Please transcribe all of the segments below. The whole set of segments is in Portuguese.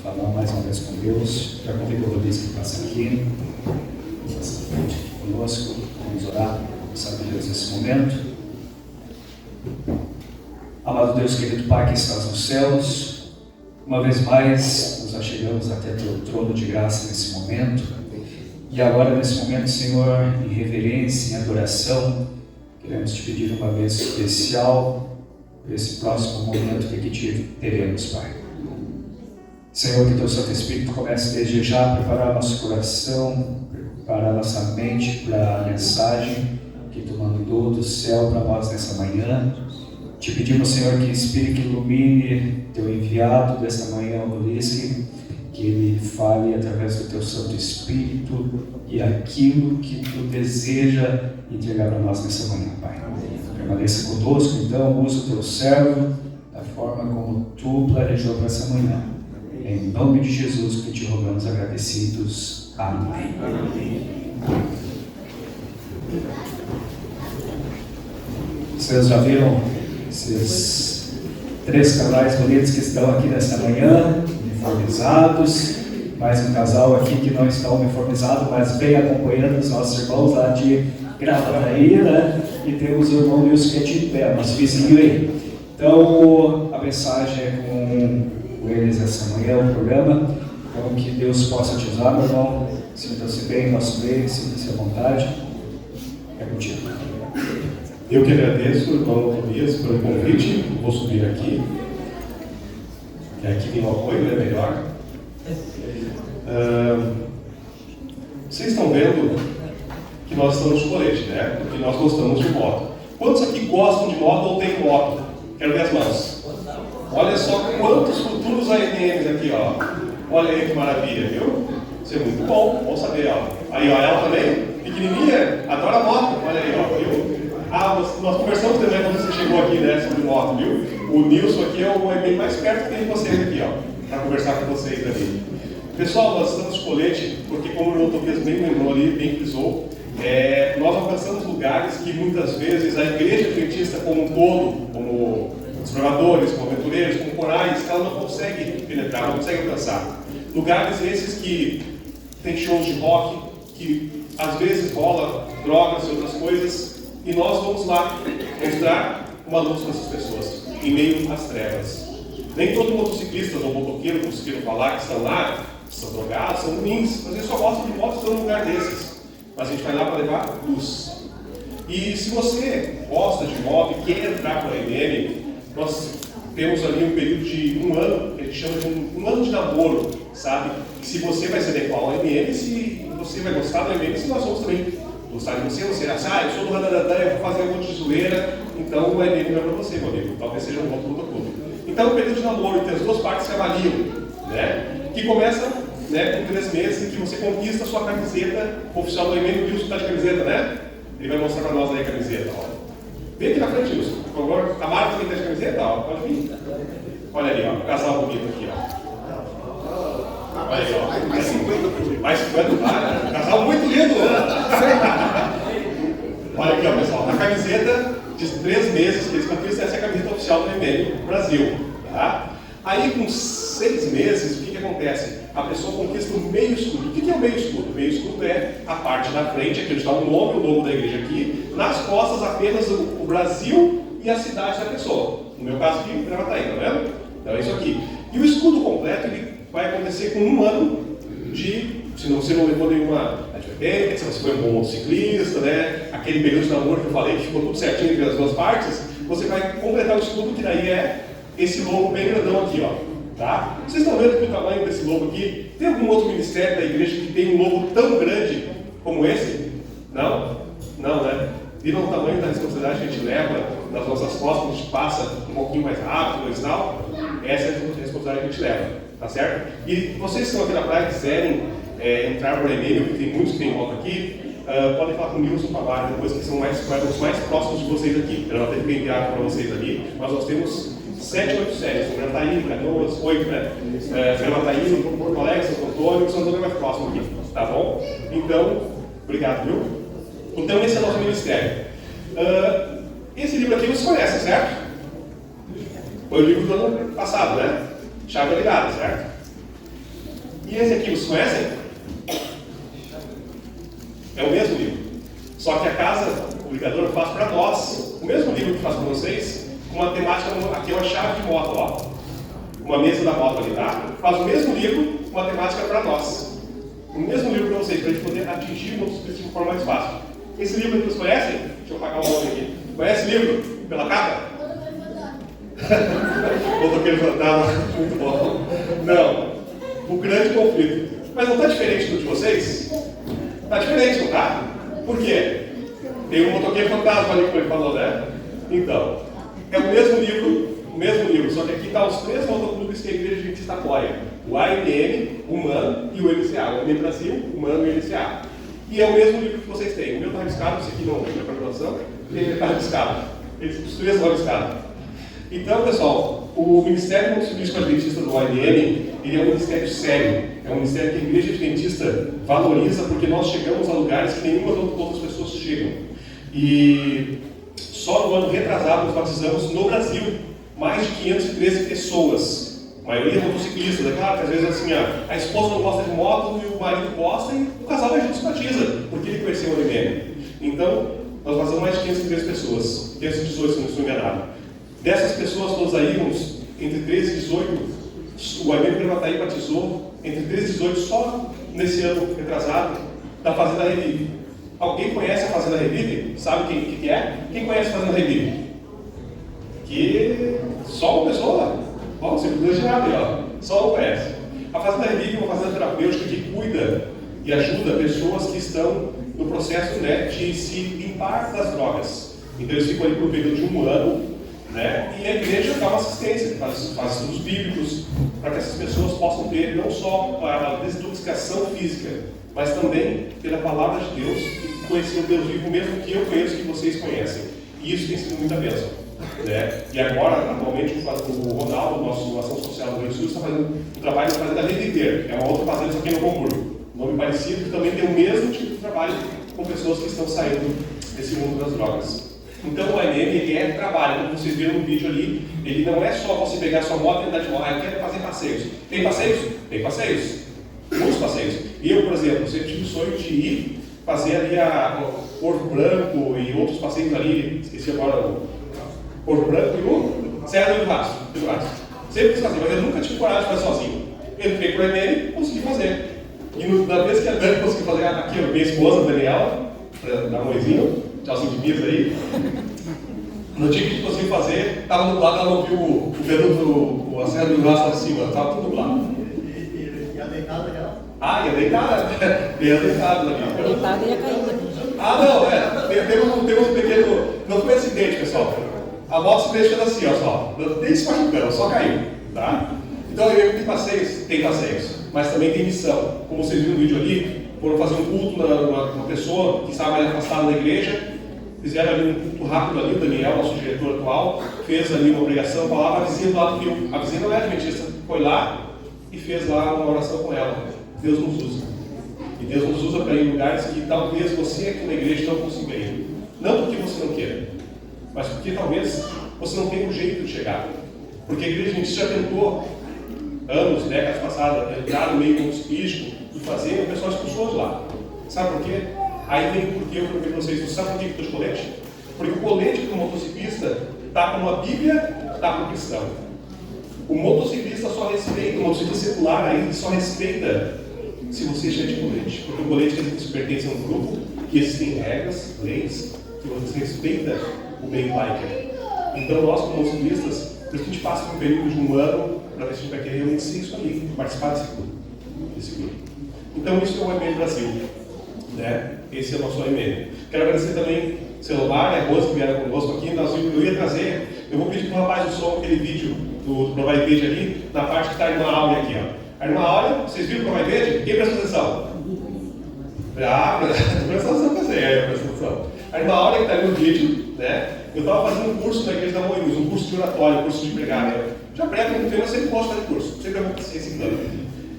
falar mais uma vez com Deus. Já convido o Rodrigo que passa aqui, passa à frente aqui conosco. Vamos orar, sabe Deus, nesse momento. Amado Deus, querido Pai que estás nos céus, uma vez mais nos achegamos até teu trono de graça nesse momento. E agora, nesse momento, Senhor, em reverência, em adoração, queremos te pedir uma vez especial por esse próximo momento que aqui te teremos, Pai. Senhor, que teu Santo Espírito comece desde já a preparar nosso coração, preparar nossa mente para a mensagem que tu mandou do céu para nós nessa manhã. Te pedimos, Senhor, que inspire, que ilumine teu enviado desta manhã, Ulisses, que ele fale através do teu Santo Espírito e aquilo que tu deseja entregar para nós nessa manhã, Pai. Permaneça conosco, então, usa o teu servo da forma como tu planejou para essa manhã. Em nome de Jesus que te rogamos agradecidos. Amém. Vocês já viram esses três casais bonitos que estão aqui nessa manhã, uniformizados, mais um casal aqui que não está uniformizado, mas vem acompanhando os nossos irmãos lá de Gravataí, né? E temos o irmão Wilson que é de pé, nosso vizinho aí. Então, a mensagem é com eles essa manhã, o programa. Então, que Deus possa te usar, meu irmão. Sinta-se bem, nosso meio, sinta-se à vontade. É contigo. Eu que agradeço, irmão Tobias, pelo convite. Vou subir aqui. Aqui tem um apoio, né? Melhor. Vocês estão vendo que nós estamos de colete, né? Porque nós gostamos de moto. Quantos aqui gostam de moto ou têm moto? Quero ver as mãos. Olha só quantos futuros AMMs aqui, ó. Olha aí que maravilha, viu? Isso é muito bom, bom saber, ó. Aí, ó, ela também, pequenininha, adora moto. Olha aí, ó, viu? Nós conversamos também quando você chegou aqui, né, sobre moto, viu? O Nilson aqui é o AMM mais perto que tem de vocês aqui, ó, para conversar com vocês ali. Pessoal, nós estamos de colete, porque como o irmão Tobias bem lembrou ali, bem frisou, nós alcançamos lugares que muitas vezes a igreja adventista como um todo, como exploradores, como aventureiros, como corais, ela não consegue penetrar, não consegue alcançar. Lugares esses que tem shows de rock, que às vezes rola drogas e outras coisas, e nós vamos lá mostrar uma luz para essas pessoas, em meio às trevas. Nem todo motociclista ou motoqueiro conseguiram falar que estão lá, são drogados, são ruins, mas eles só gostam de motos estão num lugar desses. Mas a gente vai lá para levar luz. E se você gosta de moto e quer entrar para a AMM, nós temos ali um período de um ano, que a gente chama de um ano de namoro, sabe? Se você vai se adequar ao AMM, se você vai gostar do AMM, se nós vamos também gostar de você, você acha, eu sou do Ranadadã, eu vou fazer um monte de zoeira, então o AMM não é para você, meu amigo, talvez seja um bom clube. Então o período de namoro, entre as duas partes se avaliam, né? Que começa, né, com 3 meses em que você conquista a sua camiseta oficial do AMM. O Wilson está de camiseta, né? Ele vai mostrar para nós aí a camiseta, ó. Vem aqui na frente, Wilson. Por favor, a Marta também está de camiseta, ó. Pode vir. Olha ali, ó. O casal bonito aqui, ó. Olha aí, ó. Mais 50. Mais 50, tá? Um casal muito lindo. Olha aqui, ó, pessoal. A camiseta de 3 meses que eles conquistam, essa é a camiseta oficial do AMM Brasil, tá? Aí, com 6 meses, o que acontece? A pessoa conquista o meio escudo. O que é o meio escudo? O meio escudo é a parte da frente, aqui onde está o logo da igreja aqui, nas costas apenas o Brasil e a cidade da pessoa. No meu caso aqui, Gravataí, tá vendo? Então é isso aqui. E o escudo completo ele vai acontecer com 1 ano de, se você não levou nenhuma advertência, se você foi um bom motociclista, né? Aquele período de namoro que eu falei, que ficou tudo certinho entre as duas partes, você vai completar o escudo, que daí é esse logo bem grandão aqui, ó. Tá? Vocês estão vendo que o tamanho desse logo aqui? Tem algum outro ministério da igreja que tem um logo tão grande como esse? Não? Não, né? Viram o tamanho da responsabilidade que a gente leva nas nossas costas, a gente passa um pouquinho mais rápido e tal? Essa é a responsabilidade que a gente leva, tá certo? E vocês que estão aqui na praia e quiserem entrar por e-mail, que tem muitos que tem moto aqui, podem falar com o Nilson Pavar depois, que são os mais próximos de vocês aqui. Eu não tenho que enviar para vocês ali, mas nós temos 7, 8 séries, Gravataí, Canoas, 8, né? Gravataí, Porto Alegre, Santo Antônio, Santo Antônio é mais próximo aqui, tá bom? Então, obrigado, viu? Então, esse é o nosso ministério. Esse livro aqui vocês conhecem, certo? Foi o livro do ano passado, né? Chave ligada, certo? E esse aqui, vocês conhecem? É o mesmo livro. Só que a casa publicadora faz para nós o mesmo livro que faz para vocês, com uma temática, aqui é uma chave de moto, ó. Uma mesa da moto ali, tá? Faz o mesmo livro, com uma temática para nós. O mesmo livro para vocês, para a gente poder atingir o nosso objetivo de forma mais fácil. Esse livro que vocês conhecem? Deixa eu apagar o nome aqui. Conhece o livro? Pela capa? Motoqueiro Fantasma, muito bom. Não, o grande conflito. Mas não está diferente do de vocês? Está diferente, não está? Por quê? Tem um motoqueiro fantasma ali, como ele falou, né? Então, é o mesmo livro, só que aqui está os três motoclubes que a Igreja Adventista apoia. O AMN, o MAN e o LCA. O AMN Brasil, o MAN e o LCA. E é o mesmo livro que vocês têm. O meu está rabiscado, esse aqui não é para graduação, ele está rabiscado. Os três estão rabiscados. Então, pessoal, o Ministério Motocismo Adventista do AMN, ele é um ministério sério. É um ministério que a Igreja Adventista valoriza porque nós chegamos a lugares que nenhuma outras pessoas chegam. E só no ano retrasado nós batizamos no Brasil mais de 513 pessoas. A maioria motociclistas, é claro que às vezes assim, a esposa não gosta de moto e o marido gosta e o casal vai junto se batiza, porque ele conheceu o AMN. Então, nós batizamos mais de 513 pessoas, 518 se não estou enganado. Dessas pessoas todas aí, uns entre 13 e 18, o AMN Gravataí batizou entre 13 e 18 só nesse ano retrasado da Fazenda Revive. Alguém conhece a Fazenda Revive? Sabe o que é? Quem conhece a Fazenda Revive? Que só uma pessoa, ó, você privilegiado aí, ó, só um conhece. A Fazenda Revive é uma fazenda terapêutica que cuida e ajuda pessoas que estão no processo, né, de se limpar das drogas. Então eles ficam ali por um período de um ano, né, e a igreja dá uma assistência, faz estudos bíblicos, para que essas pessoas possam ter não só a desintoxicação física, mas também pela palavra de Deus e conhecer o Deus vivo, mesmo que eu conheço, que vocês conhecem. E isso tem sido muita bênção. Né? E agora, atualmente, o Ronaldo, nosso ação social do Rio Grande do Sul, está fazendo um trabalho na Fazenda Reviver, que é uma outra fazenda, só que no Concurso. Nome parecido, que também tem o mesmo tipo de trabalho com pessoas que estão saindo desse mundo das drogas. Então, o AMN, ele é trabalho, como vocês viram no vídeo ali, ele não é só você pegar sua moto e andar de moto, eu quero fazer passeios. Tem passeios? Tem passeios. Muitos passeios. E eu, por exemplo, sempre tive o sonho de ir fazer ali a Porto Branco e outros passeios ali, esqueci agora o Porto Branco e o Serra do Rastro. Sempre quis fazer, mas eu nunca tive coragem de fazer sozinho. Entrei para o AMN, consegui fazer. E na vez que a Dani conseguiu fazer, aqui a minha esposa, a Daniela, para dar um oizinho, tchauzinho de mesa aí. No dia que a gente conseguiu fazer, estava nublado, ela não viu a Serra do Rastro lá de cima, estava tudo nublado. E a deitada dela? Ah, ia deitada, ia deitada ali. Deitada ia cair. Ah, não, temos um pequeno. Não foi acidente, pessoal. A moto se deixando assim, ó, só. Nem se machucando, só caiu, tá? Então, tem passeios? Tem passeios. Mas também tem missão. Como vocês viram no vídeo ali, foram fazer um culto numa pessoa que estava mais afastada da igreja. Fizeram ali um culto rápido ali, o Daniel, nosso diretor atual, fez ali uma pregação, falava a vizinha do lado do rio. A vizinha não é adventista, foi lá e fez lá uma oração com ela. Deus nos usa. E Deus nos usa para ir em lugares que talvez você aqui na igreja não consiga ir. Não porque você não queira, mas porque talvez você não tenha um jeito de chegar. Porque a igreja, a gente já tentou, anos, décadas passadas, entrar no meio motociclístico e fazer, o pessoal expulsou de lá. Sabe por quê? Aí vem o porquê eu perguntei para vocês. Você sabe por que eu estou de colete? Porque o colete do motociclista está com uma Bíblia, está com um cristão. O motociclista só respeita, o motociclista secular aí só respeita se você estiver de colete. Porque o colete quer dizer que você pertence a um grupo, que existem regras, leis, que você respeita o meio biker. Então nós, como motociclistas, por isso que a gente passa por um período de um ano para ver se a gente vai querer realmente ser isso aí, participar desse grupo. Então isso é o AMN Brasil. Né? Esse é o nosso AMN. Quero agradecer também o celular e a Rose que vieram conosco aqui. Eu ia trazer, eu vou pedir para o rapaz do som aquele vídeo do Provai Verde ali, na parte que está a irmã Áurea aqui. Ó. A irmã Áurea, vocês viram o Provai Verde? Quem prestou atenção? Prestou atenção para você, prestou atenção. A irmã Áurea que está ali no vídeo, né? Eu estava fazendo um curso na igreja da Moinhos, um curso de oratório, um curso de pregar. Né? Já prego muito tempo, eu sempre gosto de fazer curso, sempre é bom ser ensinando.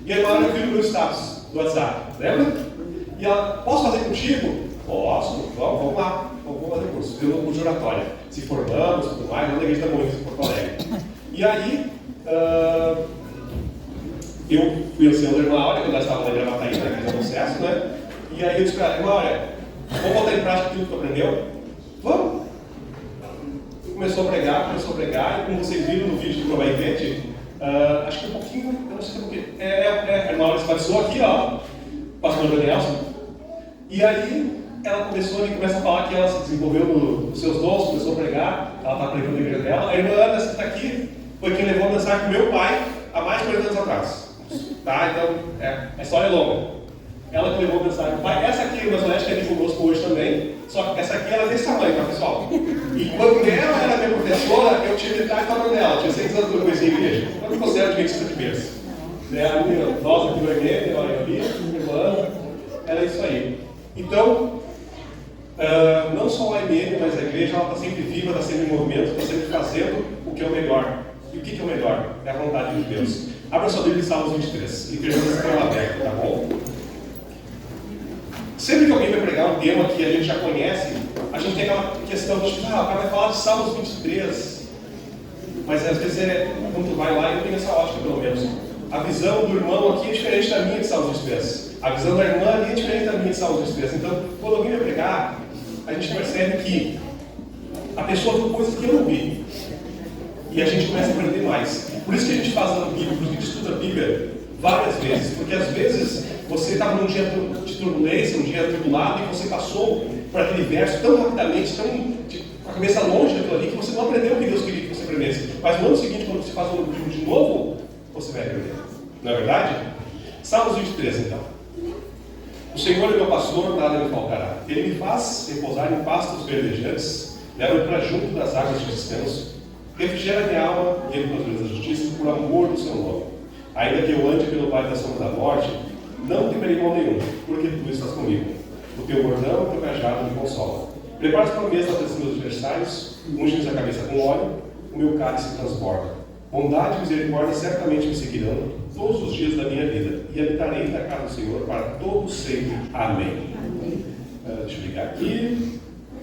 E a irmã Áurea viu o meu status do WhatsApp, lembra? E ela, posso fazer contigo? Posso, vamos lá, vamos fazer curso. Fiz um curso de oratória. Se formamos, tudo mais, lá na igreja da Moinhos, em Porto Alegre. E aí, eu fui ancião da irmã Áurea, quando ela estava na Gravataí, na igreja do Sucesso, né? E aí eu disse para ela, irmã Áurea, vamos botar em prática tudo que tu aprendeu? Vamos! Começou a pregar, e como vocês viram no vídeo do Provaivete, acho que um pouquinho, eu não sei porquê, a irmã Áurea se batizou aqui, ó, pastor Danielson, e aí ela começa a falar que ela se desenvolveu nos seus dons, começou a pregar, ela está pregando na igreja dela. A irmã Ana, que está aqui, foi quem levou a mensagem para o meu pai há mais de 40 anos atrás. Tá? Então, a história é longa. Ela que levou a mensagem para o pai. Essa aqui, a irmã Celeste, que é aqui conosco hoje também, só que essa aqui ela é desse tamanho, tá, pessoal? E quando ela era minha professora, eu tinha metade do tamanho dela, tinha 6 anos quando eu conheci a igreja. Eu me considero adventista de berço. Nós aqui no Emene, a Bia, a irmã Ana, era isso aí. Então, não só a IMN, mas a igreja está sempre viva, está sempre em movimento, está sempre fazendo o que é o melhor. E o que é o melhor? É a vontade de Deus. Abra sua Bíblia em Salmos 23 e permaneça com ela aberta, tá bom? Sempre que alguém vai pregar um tema que a gente já conhece, a gente tem aquela questão de o cara vai falar de Salmos 23. Mas às vezes quando tu vai lá, eu tenho essa ótica pelo menos. A visão do irmão aqui é diferente da minha de Salmos 23. A visão da irmã ali é diferente da minha de Salmos 23. Então, quando alguém vai pregar, a gente percebe que a pessoa viu coisas que eu não vi. E a gente começa a aprender mais. Por isso que a gente faz a Bíblia, por isso que a gente estuda a Bíblia várias vezes. Porque às vezes você estava num dia de turbulência, num dia atribulado, e você passou por aquele verso tão rapidamente, tão com a cabeça longe daquilo ali, que você não aprendeu o que Deus queria que você aprendesse. Mas no ano seguinte, quando você faz o livro de novo, você vai aprender. Não é verdade? Salmos 23, então. O Senhor é meu pastor, nada me faltará. Ele me faz repousar em pastos verdejantes, leva-me para junto das águas de descanso, refrigera minha alma, guia-me pelas veredas da justiça, por amor do seu nome. Ainda que eu ande pelo vale da sombra da morte, não temerei mal nenhum, porque tu estás comigo. O teu bordão e o teu cajado me consolam. Preparas para a mesa para os meus adversários, unge-me a cabeça com óleo, o meu cálice transborda. Bondade e misericórdia certamente me seguirão todos os dias da minha vida, e habitarei na casa do Senhor para todo sempre. Amém. Deixa eu ligar aqui.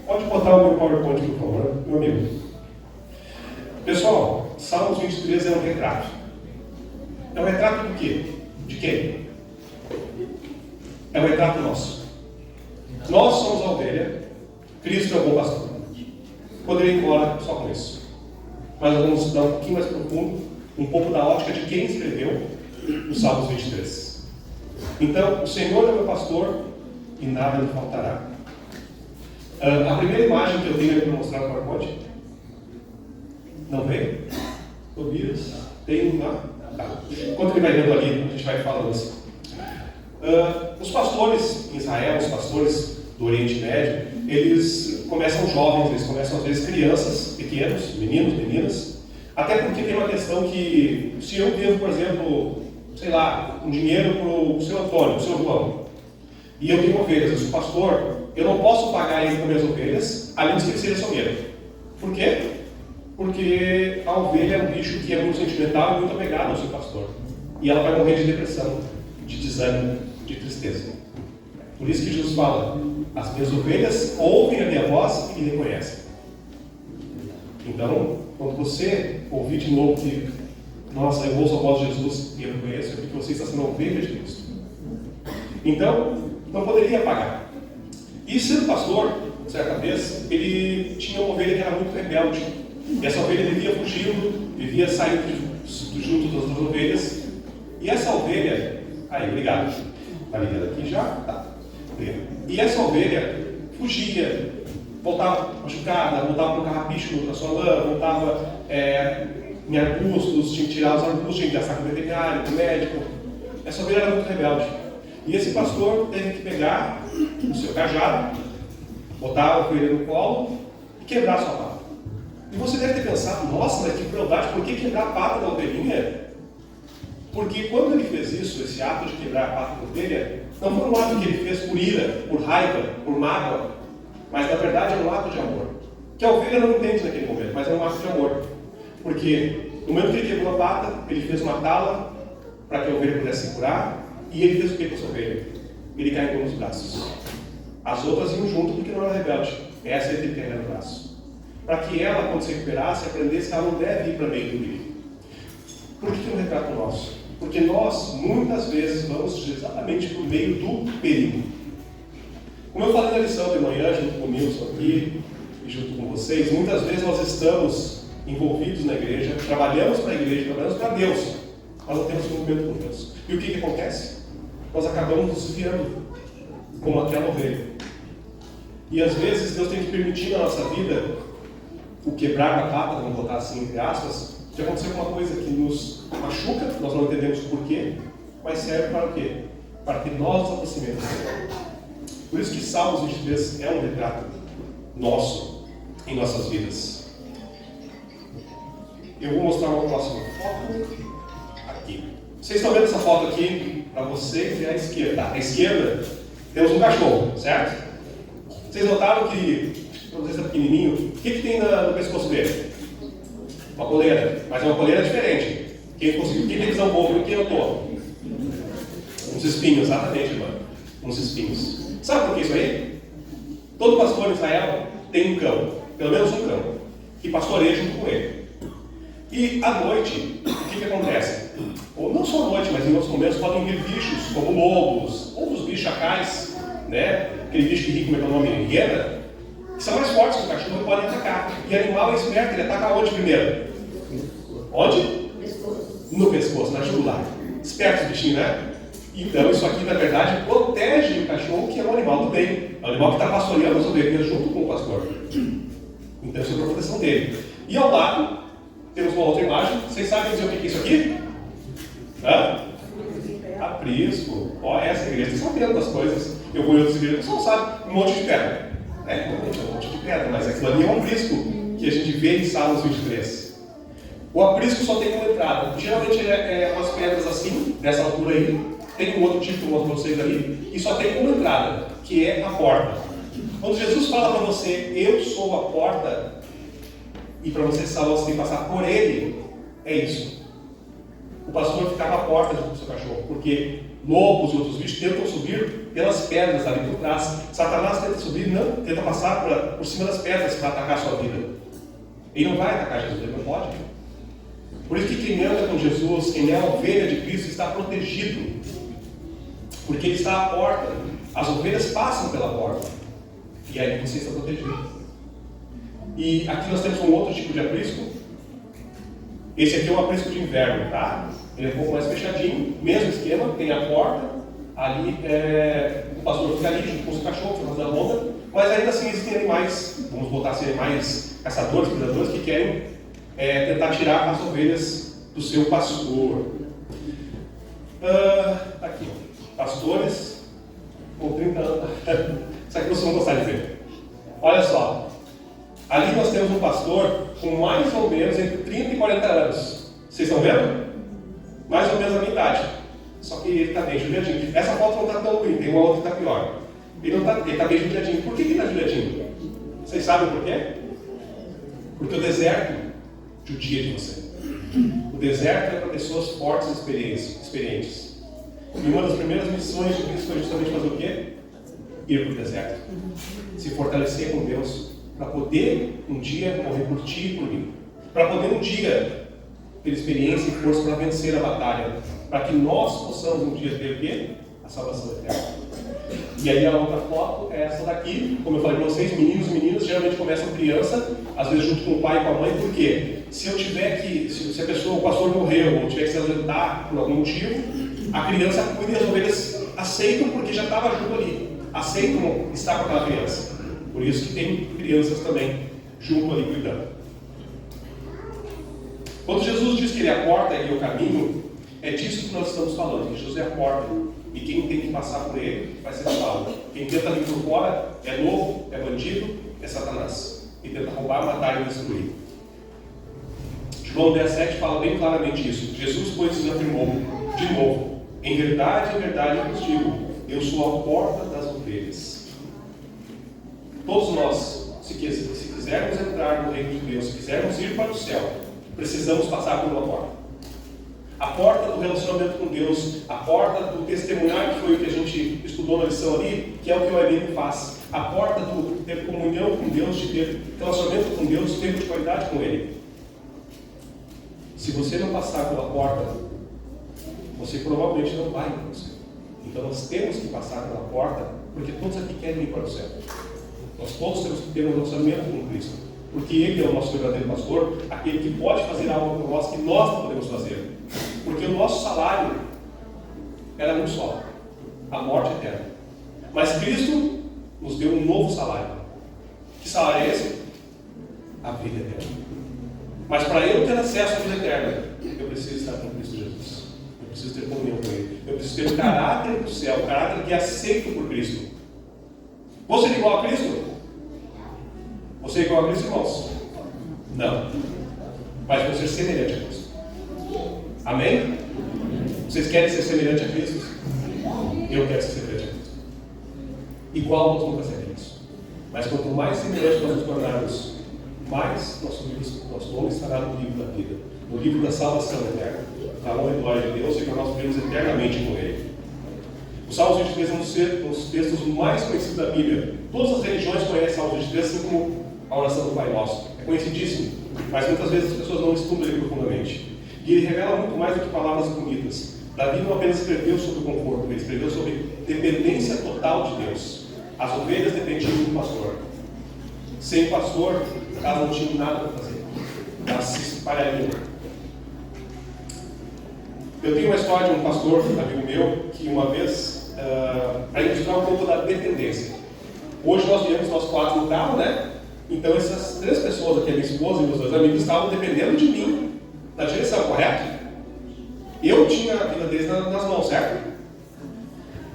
Pode botar o meu PowerPoint, por favor, meu amigo. Pessoal, Salmos 23 é um retrato. É um retrato do quê? De quem? É um retrato nosso. Nós somos a ovelha, Cristo é o bom pastor. Poderia ir embora só com isso. Mas nós vamos estudar um pouquinho mais profundo, um pouco da ótica de quem escreveu o Salmos 23. Então, o Senhor é meu pastor e nada me faltará. A primeira imagem que eu tenho para mostrar no PowerPoint, não veio? Tobias, tem uma. Tá. Enquanto ele vai vendo ali, a gente vai falando assim. Os pastores em Israel, os pastores do Oriente Médio, eles começam jovens, eles começam às vezes crianças, pequenos, meninos, meninas, até porque tem uma questão que, se eu devo, por exemplo, sei lá, um dinheiro para o seu Antônio, para o seu João, e eu tenho ovelhas, eu sou pastor, eu não posso pagar ele com minhas ovelhas, além de que ele seja açougueiro. Por quê? Porque a ovelha é um bicho que é muito sentimental e muito apegado ao seu pastor. E ela vai morrer de depressão, de desânimo, de tristeza. Por isso que Jesus fala, as minhas ovelhas ouvem a minha voz e me reconhecem. Então, quando você ouvir de novo que, nossa, eu ouço a voz de Jesus e eu reconheço, é porque você está sendo ovelha de Cristo. Então, não poderia pagar. E sendo pastor, certa vez, ele tinha uma ovelha que era muito rebelde. E essa ovelha vivia fugindo, vivia saindo junto das duas ovelhas. E essa ovelha... Aí, obrigado. Está ligado aqui já? Tá. E essa ovelha fugia, voltava machucada, voltava com um carrapicho na sua lã, voltava em arbustos, tinha que tirar os arbustos, tinha que gastar com o veterinário, com o médico. Essa ovelha era muito rebelde. E esse pastor teve que pegar o seu cajado, botar a ovelha no colo e quebrar a sua pata. E você deve ter pensado, nossa, mas que crueldade, por que quebrar a pata da ovelhinha? Porque quando ele fez isso, esse ato de quebrar a pata da ovelha, não foi um ato que ele fez por ira, por raiva, por mágoa, mas na verdade era um ato de amor. Que a ovelha não entende naquele momento, mas é um ato de amor. Porque no momento que ele quebrou a pata, ele fez uma tala para que a ovelha pudesse se curar, e ele fez o que com essa ovelha? Ele carregou nos braços. As outras iam junto porque não era rebelde. Essa ele teve que carregar no braço. Para que ela, quando se recuperasse, aprendesse que ela não deve ir para meio do perigo. Por que é um retrato nosso? Porque nós, muitas vezes, vamos exatamente por meio do perigo. Como eu falei na lição de manhã, junto com o Nilson aqui, e junto com vocês, muitas vezes nós estamos envolvidos na igreja, trabalhamos para a igreja, trabalhamos para Deus, mas não temos envolvimento com Deus. E o que acontece? Nós acabamos nos desviando, como aquela ovelha. E às vezes Deus tem que permitir na nossa vida o quebrar da pata, vamos botar assim entre aspas, de acontecer alguma coisa que nos machuca, nós não entendemos o porquê, mas serve para o quê? Para que nós nos aproximemos dele. Por isso que Salmos 23 é um retrato nosso, em nossas vidas. Eu vou mostrar uma próxima foto aqui. Vocês estão vendo essa foto aqui? Para vocês é à esquerda. À esquerda temos um cachorro, certo? Vocês notaram que, para vocês está pequenininho, o que tem no pescoço dele? Uma coleira, mas é uma coleira diferente. Quem tem visão boa, quem notou? Uns espinhos, exatamente, irmão. Uns espinhos. Sabe por que isso aí? Todo pastor em Israel tem um cão, pelo menos um cão, que pastoreia junto com ele. E à noite, o que acontece? Ou não só à noite, mas em outros momentos podem vir bichos, como lobos, outros bichos chacais, né? Aquele bicho que ri, como é que é o nome? Hiena, que são mais fortes que o cachorro e podem atacar. E animal é esperto, ele ataca onde primeiro? Onde? No pescoço, na jugular. Esperto o bichinho, né? Então isso aqui, na verdade, protege o cachorro, que é um animal do bem. É um animal que está pastoreando as ovelhas junto com o pastor. Então isso é a proteção dele. E ao lado, temos uma outra imagem. Vocês sabem dizer o que é isso aqui? Hã? Aprisco. Ó, essa igreja está sabendo das coisas. Eu vou em outras igrejas, você não sabe, um monte de pedra. Realmente é um monte de pedra, mas aquilo ali é um aprisco que a gente vê em Salmos 23. O aprisco só tem uma entrada. Geralmente é umas pedras assim, dessa altura aí. Tem um outro tipo que eu mostro para vocês ali. E só tem uma entrada, que é a porta. Quando Jesus fala para você, eu sou a porta, e para você salvar, você tem que passar por ele, é isso. O pastor ficava à porta junto com o seu cachorro, porque lobos e outros bichos tentam subir pelas pedras ali por trás. Satanás tenta subir, não, tenta passar por cima das pedras para atacar a sua vida. Ele não vai atacar Jesus, ele não pode. Por isso que quem anda com Jesus, quem é a ovelha de Cristo, está protegido. Porque ele está à porta. As ovelhas passam pela porta. E aí você está protegido. E aqui nós temos um outro tipo de aprisco. Esse aqui é um aprisco de inverno, tá? Ele é um pouco mais fechadinho, mesmo esquema, tem a porta, ali o pastor fica ali junto com os cachorros, fazendo a ronda, mas ainda assim existem animais, vamos botar assim, animais caçadores, predadores, que querem tentar tirar as ovelhas do seu pastor. Aqui, pastores com 30 anos. Isso aqui vocês vão gostar de ver. Olha só, ali nós temos um pastor com mais ou menos entre 30 e 40 anos. Vocês estão vendo? Mais ou menos a minha idade. Só que ele está bem judiadinho. Essa foto não está tão ruim, tem uma outra que está pior. Ele está bem judiadinho. Por que ele está judiadinho? Vocês sabem por quê? Porque o deserto judia de você. O deserto é para pessoas fortes e experientes. E uma das primeiras missões de Cristo foi justamente fazer o quê? Ir para o deserto. Se fortalecer com Deus, para poder um dia morrer por ti e por mim. Para poder um dia ter experiência e força para vencer a batalha. Para que nós possamos um dia ter o quê? A salvação eterna. E aí a outra foto é essa daqui. Como eu falei para vocês, meninos e meninas geralmente começam criança, às vezes junto com o pai e com a mãe. Por quê? Se eu tiver que, se a pessoa, o pastor morreu, ou tiver que se ausentar por algum motivo, a criança cuida e as ovelhas aceitam porque já estava junto ali. Aceitam estar com aquela criança. Por isso que tem crianças também junto ali cuidando. Quando Jesus diz que ele é a porta e o caminho, é disso que nós estamos falando. Que Jesus é a porta. E quem tem que passar por ele vai ser salvo. Quem tenta vir por fora é lobo, é bandido, é Satanás. E tenta roubar, matar e destruir. João 17 fala bem claramente isso. Jesus, pois, nos afirmou de novo: em verdade, eu vos digo, eu sou a porta das ovelhas. Todos nós, se quisermos entrar no reino de Deus, se quisermos ir para o céu, precisamos passar por uma porta. A porta do relacionamento com Deus, a porta do testemunhar, que foi o que a gente estudou na lição ali, que é o que o EBM faz. A porta do ter comunhão com Deus, de ter relacionamento com Deus, tempo de qualidade com Ele. Se você não passar pela porta, você provavelmente não vai ir para o céu. Então nós temos que passar pela porta, porque todos aqui querem ir para o céu. Nós todos temos que ter um relacionamento com Cristo, porque Ele é o nosso verdadeiro pastor, aquele que pode fazer algo por nós que nós não podemos fazer. Porque o nosso salário era um só, a morte eterna. Mas Cristo nos deu um novo salário. Que salário é esse? A vida eterna. Mas para eu ter acesso à vida eterna, eu preciso estar com Cristo Jesus. Eu preciso ter comunhão com Ele. Eu preciso ter o caráter do céu, o caráter que é aceito por Cristo. Você é igual a Cristo? Você é igual a Cristo, irmãos? Não. Mas você é semelhante a Cristo. Amém? Vocês querem ser semelhante a Cristo? Eu quero ser semelhante a Cristo. Igual nós nunca seremos. Mas quanto mais semelhante nós nos tornarmos, mais nosso nome estará no livro da vida, no livro da salvação eterna, da honra e glória de Deus, e que nós vivemos eternamente com Ele. O Salmo 23 é um dos textos mais conhecidos da Bíblia. Todas as religiões conhecem o Salmo 23, assim como a oração do Pai Nosso. É conhecidíssimo, mas muitas vezes as pessoas não estudam ele profundamente. E ele revela muito mais do que palavras bonitas. Davi não apenas escreveu sobre o conforto, ele escreveu sobre dependência total de Deus. As ovelhas dependiam do pastor. Sem o pastor, elas não tinham nada para fazer. Elas se espalhariam. Eu tenho uma história de um pastor, um amigo meu, que uma vez, para ilustrar um pouco da dependência. Hoje nós viemos nós 4 no carro, né? Então essas 3 pessoas aqui, a minha esposa e meus 2 amigos, estavam dependendo de mim na direção, correto? Eu tinha a vida deles nas mãos, certo?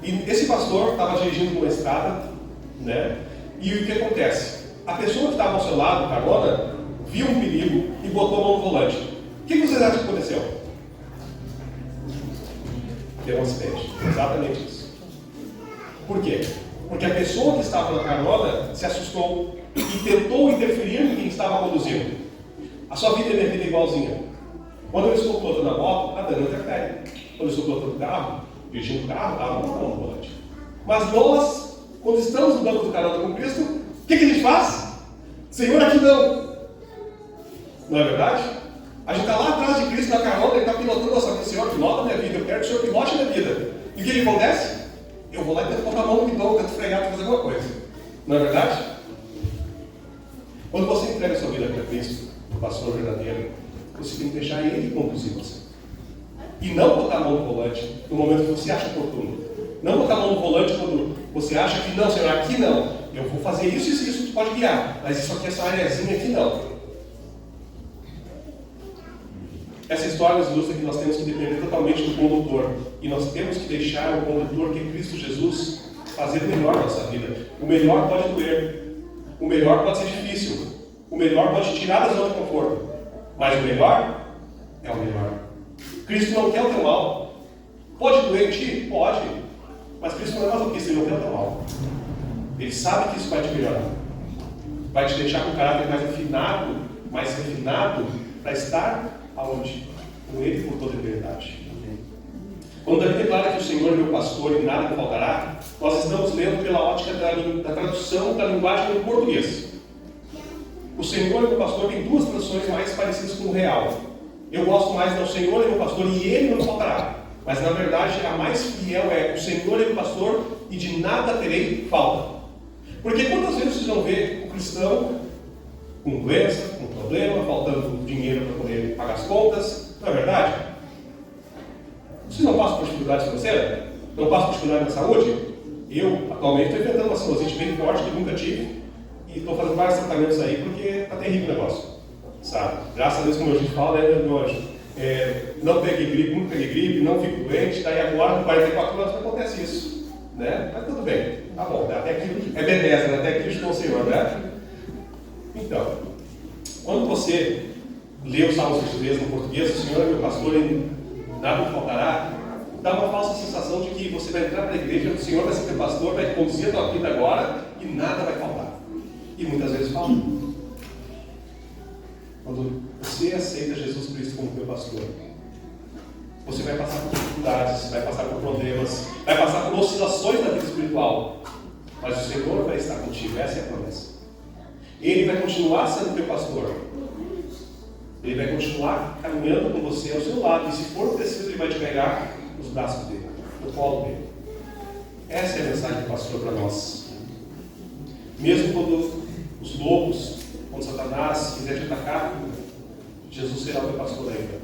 E esse pastor estava dirigindo uma estrada, né? E o que acontece? A pessoa que estava ao seu lado, carona, viu um perigo e botou a mão no volante. O que vocês acham que aconteceu? Deu um acidente. Exatamente isso. Por quê? Porque a pessoa que estava na carona se assustou e tentou interferir em quem estava conduzindo. A sua vida e a minha vida é igualzinha. Quando eu estou pilotando a moto, a Dani interfere. Quando eu estou pilotando o carro, dirigindo o carro, ela não está no volante. Mas nós, quando estamos no banco do carona com Cristo, o que a gente faz? Senhor, aqui não. Não é verdade? A gente está lá atrás de Cristo na carona, ele está pilotando a nossa vida. Senhor, pilota a minha vida, eu quero que o Senhor pilote a minha vida. E o que acontece? Eu vou lá e tento botar a mão no guidão, tento fregar para fazer alguma coisa. Não é verdade? Quando você entrega a sua vida para Cristo, o pastor verdadeiro, você tem que deixar Ele conduzir você. E não botar a mão no volante no momento que você acha oportuno. Não botar a mão no volante quando você acha que não, Senhor, aqui não. Eu vou fazer isso e isso, tu pode guiar. Mas isso aqui, essa areazinha aqui não. Essa história nos ilustra que nós temos que depender totalmente do condutor. E nós temos que deixar o condutor, que é Cristo Jesus, fazer o melhor na nossa vida. O melhor pode doer. O melhor pode ser difícil. O melhor pode te tirar da zona de conforto. Mas o melhor é o melhor. Cristo não quer o teu mal. Pode doer em ti? Pode. Mas Cristo não é masoquista, Ele não quer o teu mal. Ele sabe que isso vai te melhorar. Vai te deixar com o caráter mais afinado, mais refinado, para estar aonde? Com Ele por toda a eternidade. Quando Davi declara que o Senhor é meu pastor e nada me faltará, nós estamos lendo pela ótica da tradução da linguagem do português. O Senhor é meu pastor tem 2 traduções mais parecidas com o real. Eu gosto mais do Senhor é meu pastor e Ele não me faltará. Mas na verdade a mais fiel é o Senhor é meu pastor e de nada terei falta. Porque quantas vezes vocês vão ver o cristão com doença, com problema, faltando dinheiro para poder pagar as contas? Não é verdade? Vocês não passam por dificuldade financeira? Não passam por dificuldade na saúde? Eu, atualmente, estou enfrentando uma sinusite bem forte que nunca tive. E estou fazendo vários tratamentos aí porque está terrível o negócio. Sabe? Graças a Deus, como a gente fala, né, meu anjo? Não peguei gripe, nunca peguei gripe, não fico doente. Daí agora, com 44 anos, acontece isso. Né? Mas tudo bem. Tá bom. Até aqui é beleza, né? Até aqui estou o Senhor, né? Então, quando você lê o Salmo 23 no português, o Senhor é meu pastor e nada me faltará, dá uma falsa sensação de que você vai entrar para a igreja, o Senhor vai ser teu pastor, vai conduzir a tua vida agora e nada vai faltar. E muitas vezes falta. Quando você aceita Jesus Cristo como teu pastor, você vai passar por dificuldades, vai passar por problemas, vai passar por oscilações na vida espiritual, mas o Senhor vai estar contigo, essa é a promessa. Ele vai continuar sendo teu pastor. Ele vai continuar caminhando com você ao seu lado. E se for preciso, Ele vai te pegar nos braços dele, no colo dele. Essa é a mensagem do pastor para nós. Mesmo quando os lobos, quando Satanás quiser te atacar, Jesus será o teu pastor ainda.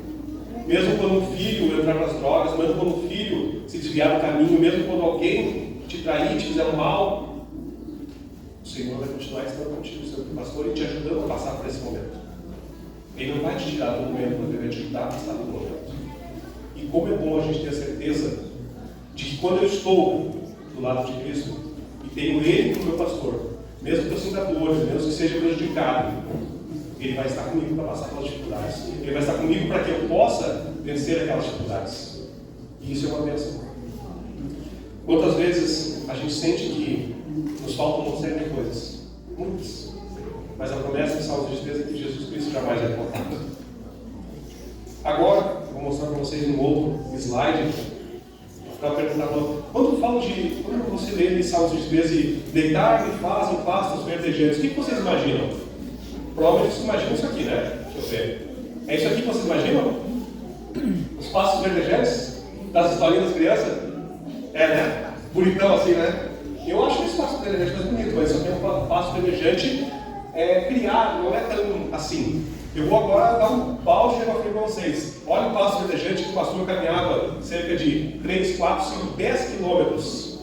Mesmo quando um filho entrar nas drogas, mesmo quando um filho se desviar do caminho, mesmo quando alguém te trair, te fizer um mal, o Senhor vai continuar estando contigo, sendo teu pastor, e te ajudando a passar por esse momento. Ele não vai te tirar do momento, mas ele vai te ajudar a passar do momento. E como é bom a gente ter a certeza de que quando eu estou do lado de Cristo e tenho Ele como meu pastor, mesmo que eu sinta dores, mesmo que seja prejudicado, Ele vai estar comigo para passar pelas dificuldades. Ele vai estar comigo para que eu possa vencer aquelas dificuldades. E isso é uma bênção. Quantas vezes a gente sente que nos faltam uma série de coisas? Muitas. Mas a promessa de salvação de Deus é que Jesus Cristo jamais vai faltar. Agora, vou mostrar para vocês um outro slide. Para perguntar, quando você lê em Salmos 23 e deitar-me fazem pastos verdejantes, o que vocês imaginam? Provavelmente vocês imaginam isso aqui, né? Deixa eu ver. É isso aqui que vocês imaginam? Os pastos verdejantes das historinhas das crianças? É, né? Bonitão assim, né? Eu acho que esse pasto verdejante é mais bonito, mas só tem um pasto verdejante criado, não é tão assim. Eu vou agora dar um pause e para vocês. Olha o pasto verdejante que o pastor caminhava cerca de 3, 4, 5, 10 quilômetros.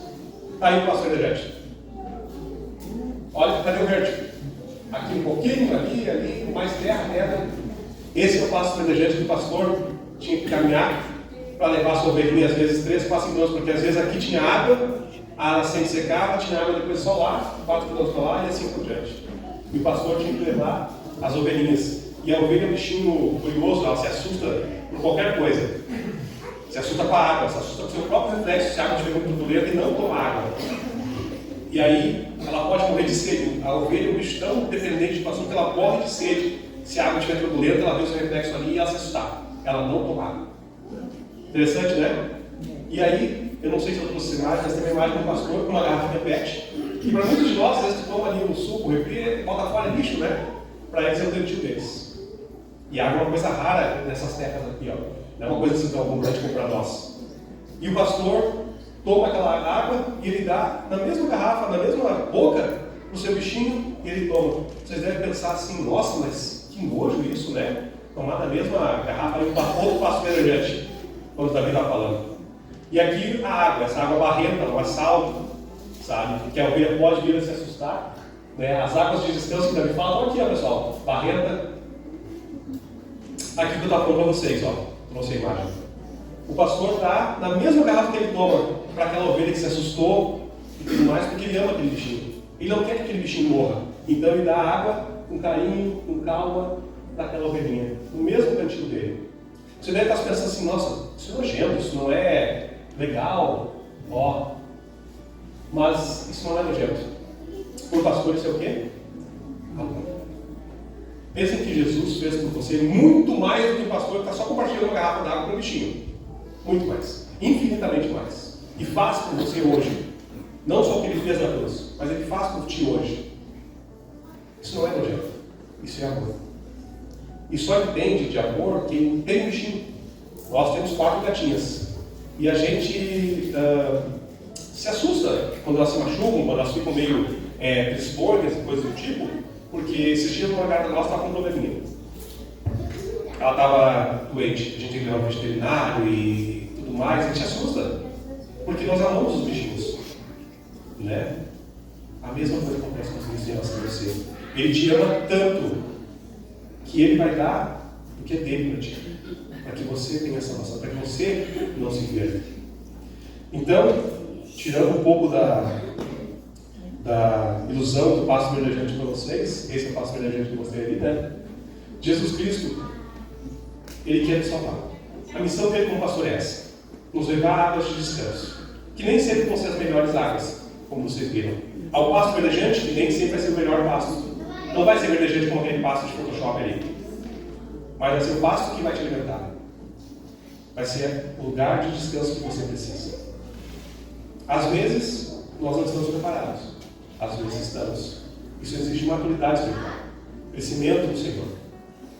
Está aí o pasto verdejante. Olha, cadê o verde? Aqui um pouquinho, ali, mais terra, pedra. Esse é o pasto verdejante que o pastor tinha que caminhar para levar a sua ovelhinha, às vezes 3, 4 quilômetros, porque às vezes aqui tinha água, a nascente secava, tinha água depois só lá, 4 quilômetros para lá e assim por diante. E o pastor tinha que levar as ovelhinhas. E a ovelha é um bichinho curioso, ela se assusta por qualquer coisa. Se assusta com a água, se assusta com o seu próprio reflexo, se a água estiver muito turbulenta e não toma água. E aí ela pode morrer de sede. A ovelha é um bicho tão dependente do pastor que ela morre de sede. Se a água estiver turbulenta, ela vê o seu reflexo ali e ela se assustar. Ela não toma água. Interessante, né? E aí, eu não sei se eu trouxe imagem, mas tem uma imagem do pastor com uma garrafa de PET. E para muitos de nós, às vezes, tu toma ali um suco, refri, bota fora lixo, né? Para eles é o dedinho deles. E a água é uma coisa rara nessas terras aqui, ó. Não é uma coisa assim tão abundante como para nós. E o pastor toma aquela água e ele dá na mesma garrafa, na mesma boca, para o seu bichinho e ele toma. Vocês devem pensar assim, nossa, mas que nojo isso, né? Tomar na mesma garrafa e um outro pasto verdejante, quando o Davi está falando. E aqui a água, essa água barrenta, não é sal, sabe? Que a ovelha pode vir a se assustar. Né? As águas de descanso que o Davi fala, estão aqui, ó, pessoal. Barrenta. Aqui que eu estava falando para vocês, ó. Trouxe a imagem. O pastor está na mesma garrafa que ele toma para aquela ovelha que se assustou e tudo mais, porque ele ama aquele bichinho. Ele não quer que aquele bichinho morra. Então ele dá água com carinho, com calma, daquela ovelhinha, no mesmo cantinho dele. Você deve estar pensando assim, nossa, isso é nojento, isso não é legal, ó. Mas isso não é nojento. Por pastor, isso é o quê? Amor. Pensem que Jesus fez por você muito mais do que o pastor que está só compartilhando uma garrafa d'água com o bichinho. Muito mais. Infinitamente mais. E faz por você hoje. Não só o que ele fez na cruz, mas ele faz por ti hoje. Isso não é nojento. Isso é amor. E só entende de amor quem tem um bichinho. Nós temos 4 gatinhas. E a gente se assusta quando elas se machucam, quando elas ficam meio trisborgas e coisas do tipo, porque esses dias uma gata nossa estava com um probleminha. Ela estava doente, a gente tem que levar ao veterinário e tudo mais, a gente se assusta, porque nós amamos os bichinhos. Né? A mesma coisa acontece com os bichinhos em relação a você. Ele te ama tanto que ele vai dar o que é dele para ti, para que você tenha salvação, para que você não se perca. Então, tirando um pouco da ilusão do passo verdejante para vocês, esse é o passo verdejante que eu mostrei ali, né? Jesus Cristo, Ele quer te salvar. A missão dele como pastor é essa: nos levar a águas de descanso, que nem sempre vão ser as melhores águas, como vocês viram. Ao pasto verdejante, que nem sempre vai ser o melhor pasto. Não vai ser verdejante como aquele pasto de Photoshop ali, mas vai ser o pasto que vai te alimentar. Vai ser o lugar de descanso que você precisa. Às vezes, nós não estamos preparados. Às vezes estamos. Isso exige maturidade espiritual, crescimento do Senhor,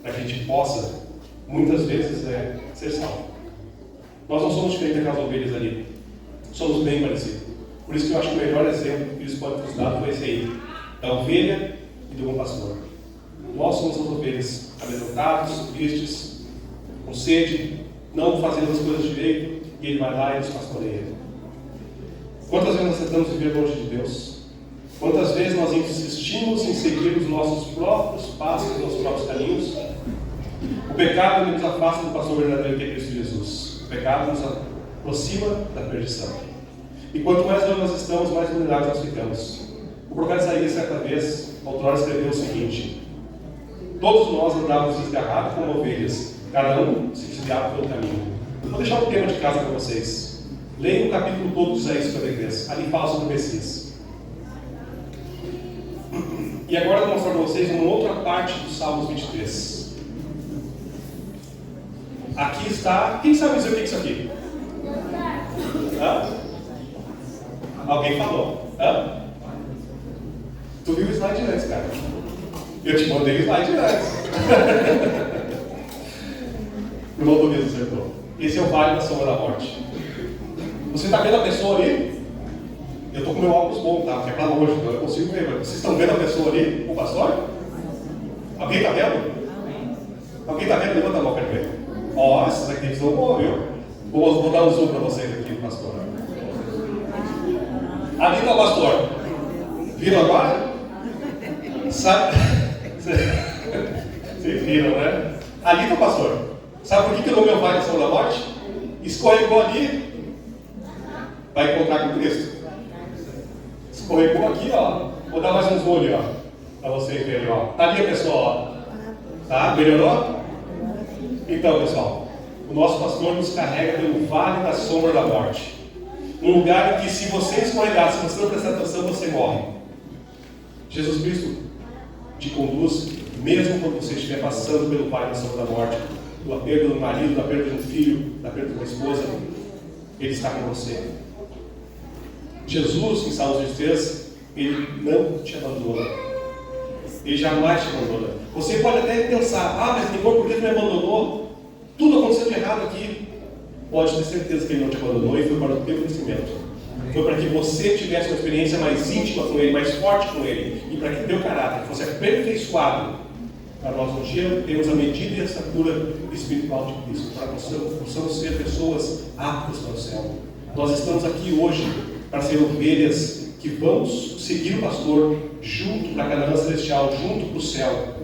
para que a gente possa, muitas vezes, ser salvo. Nós não somos diferentes daquelas ovelhas ali. Somos bem parecidos. Por isso que eu acho que o melhor exemplo que eles podem nos dar foi esse aí, da ovelha e do bom pastor. Nós somos as ovelhas, amedrontados, tristes, com sede, não fazendo as coisas direito, e Ele vai lá e nos pastoreia. Quantas vezes nós tentamos viver longe de Deus? Quantas vezes nós insistimos em seguir os nossos próprios passos, os nossos próprios caminhos? O pecado nos afasta do pastor verdadeiro que é Cristo Jesus. O pecado nos aproxima da perdição. E quanto mais longe nós estamos, mais vulneráveis nós ficamos. O profeta Isaías, certa vez, outrora escreveu o seguinte: todos nós andávamos desgarrados como ovelhas, cada um se desviava pelo caminho. Vou deixar um tema de casa para vocês. Leiam o capítulo todo de Isaías 53. Ali fala sobre o Messias. E agora eu vou mostrar para vocês uma outra parte do Salmos 23. Aqui está. Quem sabe dizer o que é isso aqui? Hã? Alguém falou. Hã? Tu viu o slide antes, cara? Eu te mandei o slide antes. O irmão do mesmo acertou. Esse é o vale da sombra da morte. Você está vendo a pessoa ali? Eu estou com meu óculos bom, tá? Porque é para longe, então eu consigo ver. Mas vocês estão vendo a pessoa ali? O pastor? Alguém está vendo? Alguém está vendo? Levanta a mão para ver. Ó, essas aqui estão boas, viu? Vou dar um zoom para vocês aqui, pastor. Ali está o pastor. Viram agora? Sabe? Vocês viram, né? Ali está o pastor. Sabe por que eu dou meu vale da sombra da morte? Escorregou ali, vai encontrar com Cristo. Escorregou aqui, ó. Vou dar mais uns olhos, ó, para vocês verem, ó. Tá ali a pessoa, ó. Tá? Melhorou? Então, pessoal, o nosso pastor nos carrega pelo vale da sombra da morte. Um lugar em que, se você escorregar, se você não prestar atenção, você morre. Jesus Cristo te conduz, mesmo quando você estiver passando pelo vale da sombra da morte, da perda do marido, da perda de um filho, da perda de uma esposa. Ele está com você. Jesus, em Salmos 23, Ele não te abandona. Ele jamais te abandona. Você pode até pensar: mas Senhor, por que tu me abandonou? Tudo aconteceu de errado aqui. Pode ter certeza que Ele não te abandonou, e foi para o teu crescimento. Foi para que você tivesse uma experiência mais íntima com Ele, mais forte com Ele, e para que teu caráter fosse aperfeiçoado, para nós um dia termos a medida e a estatura espiritual de Cristo, para que possamos ser pessoas aptas para o céu. Nós estamos aqui hoje para ser ovelhas que vamos seguir o pastor junto para a Canaã celestial, junto para o céu.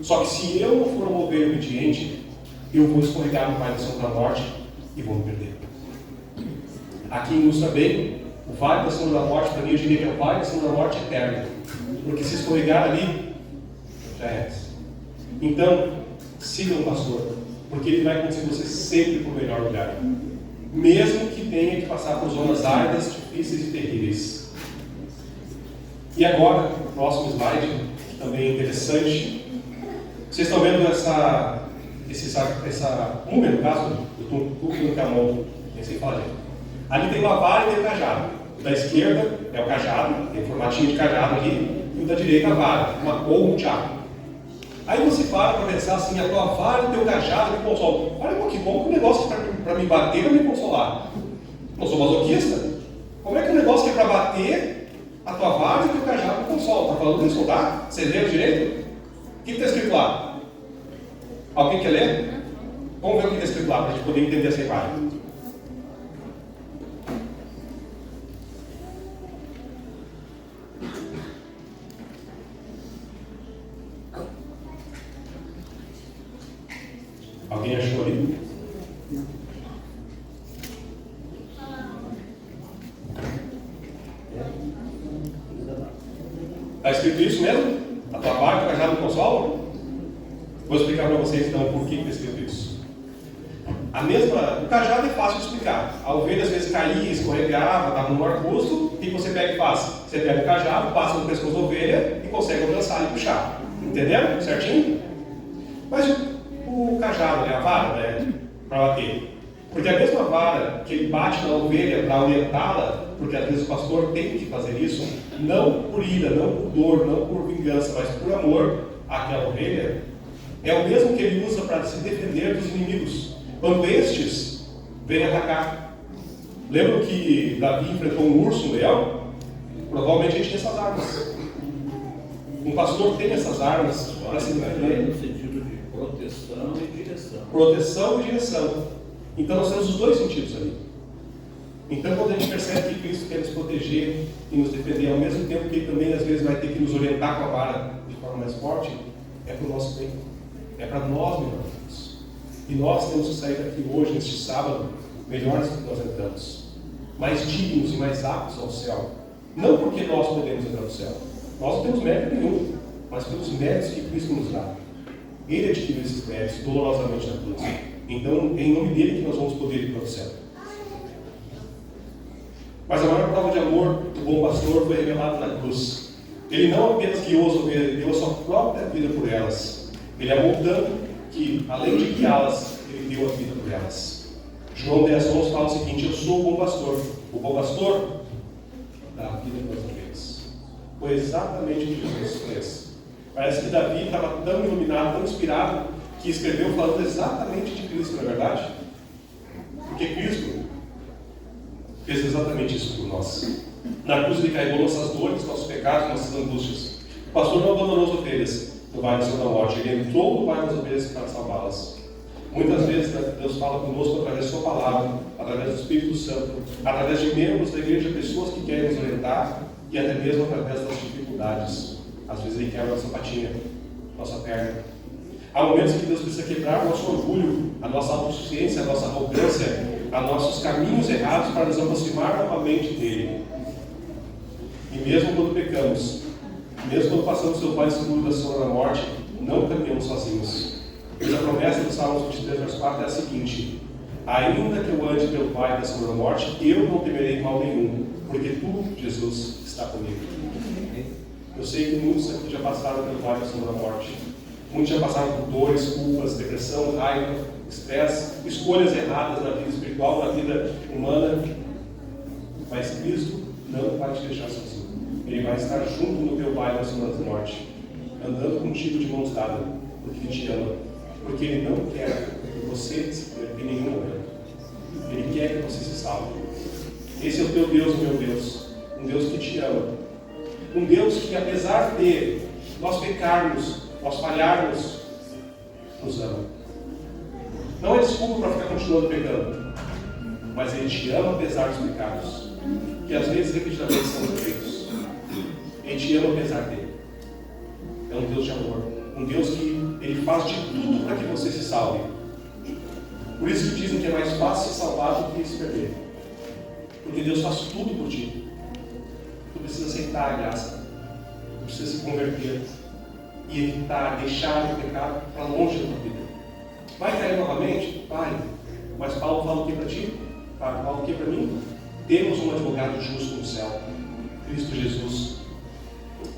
Só que se eu não for uma ovelha obediente, eu vou escorregar no vale da sombra da morte e vou me perder. Aqui em Luz também, o vale da sombra da morte, para mim, eu diria que é o vale da sombra da morte eterna. Porque se escorregar ali, já é. Então, siga o pastor, porque ele vai conduzir você sempre para o melhor lugar, mesmo que tenha que passar por zonas áridas, difíceis e terríveis. E agora, o próximo slide, que também é interessante. Vocês estão vendo essa no caso, eu estou com a mão, nem sei falar. Ali tem uma vara e tem o cajado. Da esquerda é o cajado, tem um formatinho de cajado ali, e o da direita a vara, ou um diabo. Aí você para pensar assim: a tua vara e o teu cajado me consolam. Olha, pô, que bom que o negócio para me bater vai me consolar. Não sou masoquista. Como é que o negócio que é para bater, a tua vara e o teu cajado me consolam? Está falando isso, tá? Vocês leram direito? O que está escrito lá? Alguém quer ler? Vamos ver o que está escrito lá, para a gente poder entender essa imagem. Alguém achou ali? Está escrito isso mesmo? A tua vara e o cajado me consolam? Vou explicar para vocês então por que está escrito isso. O cajado é fácil de explicar. A ovelha às vezes caía, escorregava, estava no arbusto. O que você pega e faz? Você pega o cajado, passa no pescoço da ovelha e consegue alcançar e puxar. Entenderam? Certinho? Mas o cajado, a vara, para bater. Porque a mesma vara que ele bate na ovelha para orientá-la, porque às vezes o pastor tem que fazer isso, não por ira, não por dor, não por vingança, mas por amor àquela ovelha, é o mesmo que ele usa para se defender dos inimigos. Quando estes vem atacar. Lembram que Davi enfrentou um urso, um leão? Provavelmente a gente tem essas armas. Um pastor tem essas armas para se defender. No sentido de proteção e direção. Proteção e direção. Então nós temos os dois sentidos ali. Então quando a gente percebe que Cristo quer nos proteger e nos defender, ao mesmo tempo que Ele também às vezes vai ter que nos orientar com a vara de forma mais forte, é para o nosso bem. É para nós melhorarmos. E nós temos que sair daqui hoje, neste sábado, melhores do que nós entramos. Mais dignos e mais aptos ao céu. Não porque nós podemos entrar no céu. Nós não temos mérito nenhum, mas pelos méritos que Cristo nos dá. Ele adquiriu esses méritos dolorosamente na cruz. Então, é em nome dele que nós vamos poder ir para o céu. Mas a maior prova de amor do bom pastor foi revelada na cruz. Ele não apenas guiou as ovelhas, deu a sua própria vida por elas. Ele amou tanto que, além de guiá-las, ele deu a vida por elas. João 10:11 fala o seguinte: eu sou o bom pastor. O bom pastor dá a vida pelas ovelhas. Foi exatamente o que Jesus fez. Parece que Davi estava tão iluminado, tão inspirado, que escreveu falando exatamente de Cristo, não é verdade? Porque Cristo fez exatamente isso por nós. Na cruz ele carregou nossas dores, nossos pecados, nossas angústias. O pastor não abandonou as ovelhas no vale da sombra da morte. Ele entrou no vale das ovelhas para salvá-las. Muitas vezes Deus fala conosco através da sua palavra, através do Espírito Santo, através de membros da igreja, pessoas que querem nos orientar e até mesmo através das dificuldades. Às vezes ele quebra a nossa patinha, nossa perna. Há momentos que Deus precisa quebrar o nosso orgulho, a nossa autossuficiência, a nossa arrogância, a nossos caminhos errados para nos aproximar novamente dele. E mesmo quando pecamos, mesmo quando passamos pelo vale escuro da sombra da morte, não caminhamos sozinhos. Pois a promessa do Salmo 23, verso 4 é a seguinte: ainda que eu ande pelo vale da sombra da morte, eu não temerei mal nenhum, porque tu, Jesus, está comigo. Eu sei que muitos aqui já passaram pelo vale da sombra da morte. Muitos já passaram por dores, culpas, depressão, raiva, estresse, escolhas erradas na vida espiritual, na vida humana. Mas Cristo não vai te deixar sozinho. Ele vai estar junto no teu vale da sombra da morte, andando contigo de mãos dadas, porque Ele te ama. Porque Ele não quer que você se perca em nenhum momento. Ele quer que você se salve. Esse é o teu Deus, meu Deus. Um Deus que te ama. Um Deus que, apesar de nós pecarmos, nós falharmos, nos ama. Não é desculpa para ficar continuando pecando, mas Ele te ama apesar dos pecados, que às vezes repetidamente são feitos. Ele te ama apesar dele. É um Deus de amor, um Deus que Ele faz de tudo para que você se salve. Por isso que dizem que é mais fácil se salvar do que se perder, porque Deus faz tudo por ti. Tu precisa aceitar a graça, tu precisa se converter e evitar, deixar o pecado para longe da tua vida. Vai cair novamente? Vai. Mas Paulo fala o que para ti? Fala o que para mim? Temos um advogado justo no céu, Cristo Jesus.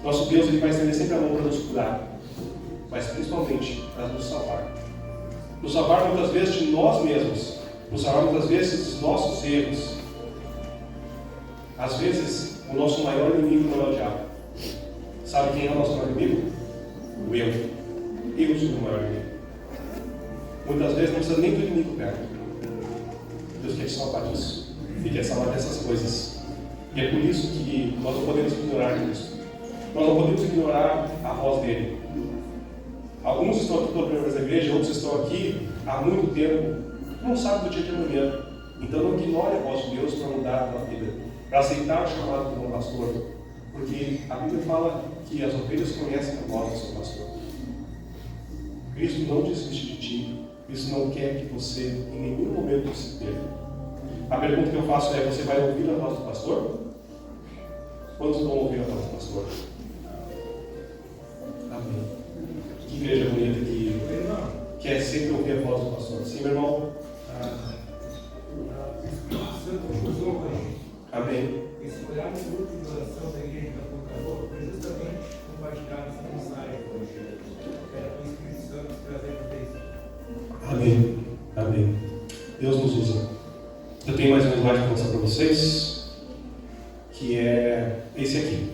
Nosso Deus, Ele vai estender sempre a mão para nos curar, mas principalmente para nos salvar. Nos salvar muitas vezes de nós mesmos, nos salvar muitas vezes dos nossos erros. Às vezes, o nosso maior inimigo não é o diabo. Sabe quem é o nosso maior inimigo? O eu. Eu sou o maior inimigo. Muitas vezes não precisa nem do inimigo perto. Deus quer te salvar disso. E quer salvar dessas coisas. E é por isso que nós não podemos ignorar isso. Nós não podemos ignorar a voz dele. Alguns estão aqui pela primeira vez na igreja, outros estão aqui há muito tempo. Não sabem do dia de amanhã. Então não ignore a voz de Deus para mudar a tua vida, para aceitar o chamado do bom pastor. Porque a Bíblia fala que as ovelhas conhecem a voz do seu pastor. Cristo não desiste de ti. Cristo não quer que você em nenhum momento se perca. A pergunta que eu faço é: você vai ouvir a voz do pastor? Quantos vão ouvir a voz do pastor? Amém. Que igreja bonita que quer sempre ouvir a voz do pastor. Sim, meu irmão? Amém. Esse olhar no grupo de oração da igreja da Concador foi justamente compartilhar essa mensagem hoje. Era o Espírito Santo trazer para isso. Amém. Amém. Deus nos usa. Eu tenho mais um slide para mostrar para vocês, que é esse aqui.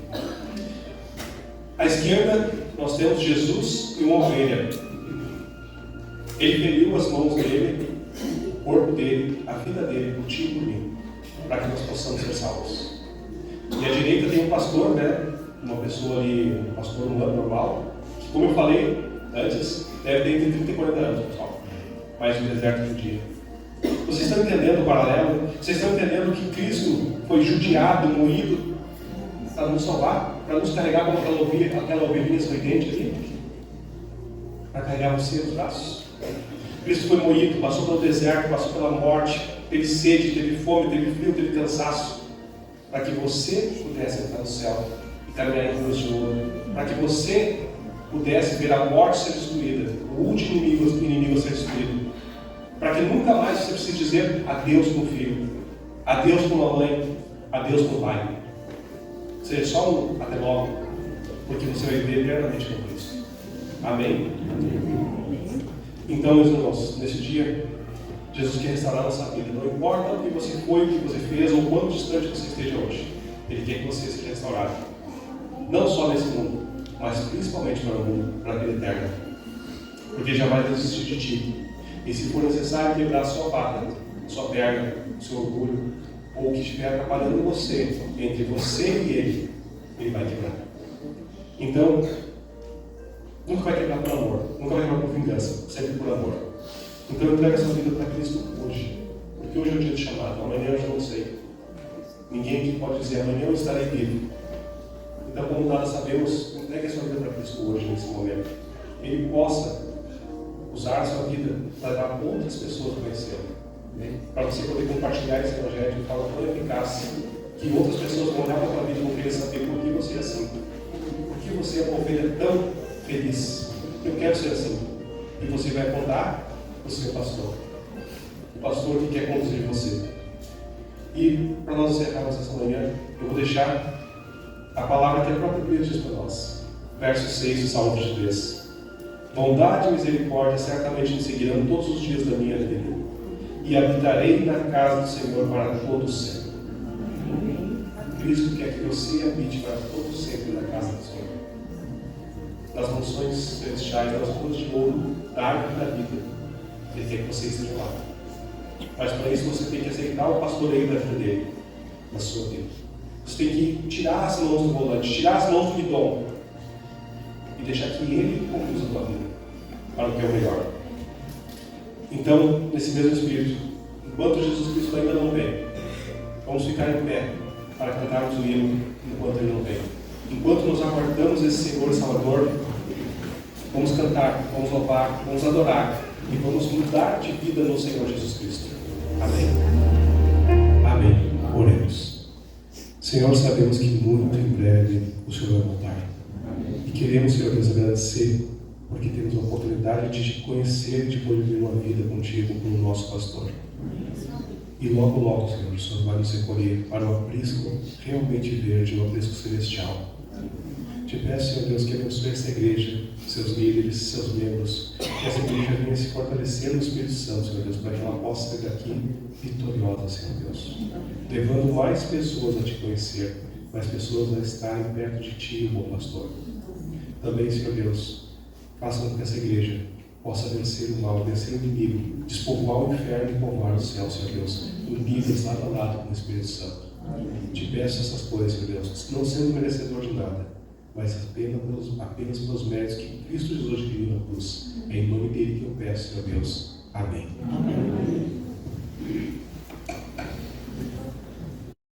À esquerda, nós temos Jesus e uma ovelha. Ele feriu as mãos dele corpo dele, a vida dele, por ti e por mim, para que nós possamos ser salvos. E à direita tem um pastor, né? Uma pessoa ali, um pastor normal, que, como eu falei antes, deve ter entre 30 e 40 anos, pessoal. Mais no deserto do dia. Vocês estão entendendo o paralelo? Vocês estão entendendo que Cristo foi judiado, moído, para nos salvar? Para nos carregar como aquela ovelhinha sorridente ali? Para carregar você nos braços? Cristo foi moído, passou pelo deserto, passou pela morte, teve sede, teve fome, teve frio, teve cansaço, para que você pudesse entrar no céu e caminhar em ruas de ouro, para que você pudesse ver a morte ser destruída, o último inimigo ser destruído, para que nunca mais você precise dizer adeus com o filho, adeus com a mãe, adeus com o pai. Seja só um até logo, porque você vai viver eternamente com Cristo. Amém? Então, meus irmãos, nesse dia, Jesus quer restaurar a nossa vida. Não importa o que você foi, o que você fez, ou quão distante você esteja hoje. Ele quer que você seja restaurado. Não só nesse mundo, mas principalmente para o mundo, para a vida eterna. Porque jamais desistir de ti. E se for necessário quebrar a sua pata, sua perna, o seu orgulho, ou o que estiver atrapalhando você, entre você e ele vai quebrar. Então, nunca vai quebrar por amor, nunca vai quebrar por vingança, sempre por amor. Então entrega essa vida para Cristo hoje, porque hoje é o dia de chamado, amanhã eu já não sei. Ninguém aqui pode dizer, amanhã eu estarei vivo. Então, como nada sabemos, entregue a sua vida para Cristo hoje, nesse momento. Ele possa usar a sua vida para levar outras pessoas a conhecê-lo. Para você poder compartilhar esse evangelho de forma tão eficaz, que outras pessoas vão olhar para a sua vida e vão querer saber por que você é assim. Por que você é uma ovelha tão feliz? Eu quero ser assim. E você vai contar para o seu pastor. O pastor que quer conduzir você. E para nós encerrarmos essa manhã, eu vou deixar a palavra que a própria Bíblia diz para nós. Verso 6 do Salmo 23. Bondade e misericórdia certamente me seguirão todos os dias da minha vida, e habitarei na casa do Senhor para todo sempre. Cristo quer que você habite para todo sempre na casa do Senhor. Nas mansões celestiais, nas ruas de ouro, da árvore da vida. Ele quer que você esteja lá. Mas para isso você tem que aceitar o pastoreio da vida dele, na sua vida. Você tem que tirar as mãos do volante, tirar as mãos do guidão e deixar que ele conduza a tua vida para o que é o melhor. Então, nesse mesmo espírito, enquanto Jesus Cristo ainda não vem, vamos ficar em pé para cantarmos o hino enquanto ele não vem. Enquanto nos aguardamos esse Senhor Salvador, vamos cantar, vamos louvar, vamos adorar e vamos mudar de vida no Senhor Jesus Cristo. Amém. Amém. Oremos. Senhor, sabemos que muito em breve o Senhor vai voltar. E queremos, Senhor Deus, agradecer porque temos a oportunidade de te conhecer, de poder viver uma vida contigo como nosso pastor. E logo, logo, Senhor, o Senhor vai nos recolher para o aprisco realmente verde, o aprisco celestial. Te peço, Senhor Deus, que abençoe essa igreja, seus líderes, seus membros, que essa igreja venha se fortalecer no Espírito Santo, Senhor Deus, para que ela possa sair daqui vitoriosa, Senhor Deus, levando mais pessoas a te conhecer, mais pessoas a estarem perto de ti, bom pastor. Também, Senhor Deus, faça com que essa igreja possa vencer o mal, vencer o inimigo, despovoar o inferno e povoar o céu, Senhor Deus, unidos lado a lado com o Espírito Santo. Te peço essas coisas, Senhor Deus, não sendo merecedor de nada, mas apenas pelos méritos que Cristo Jesus adquiriu na cruz. É em nome dele que eu peço, Senhor Deus. Amém. Amém.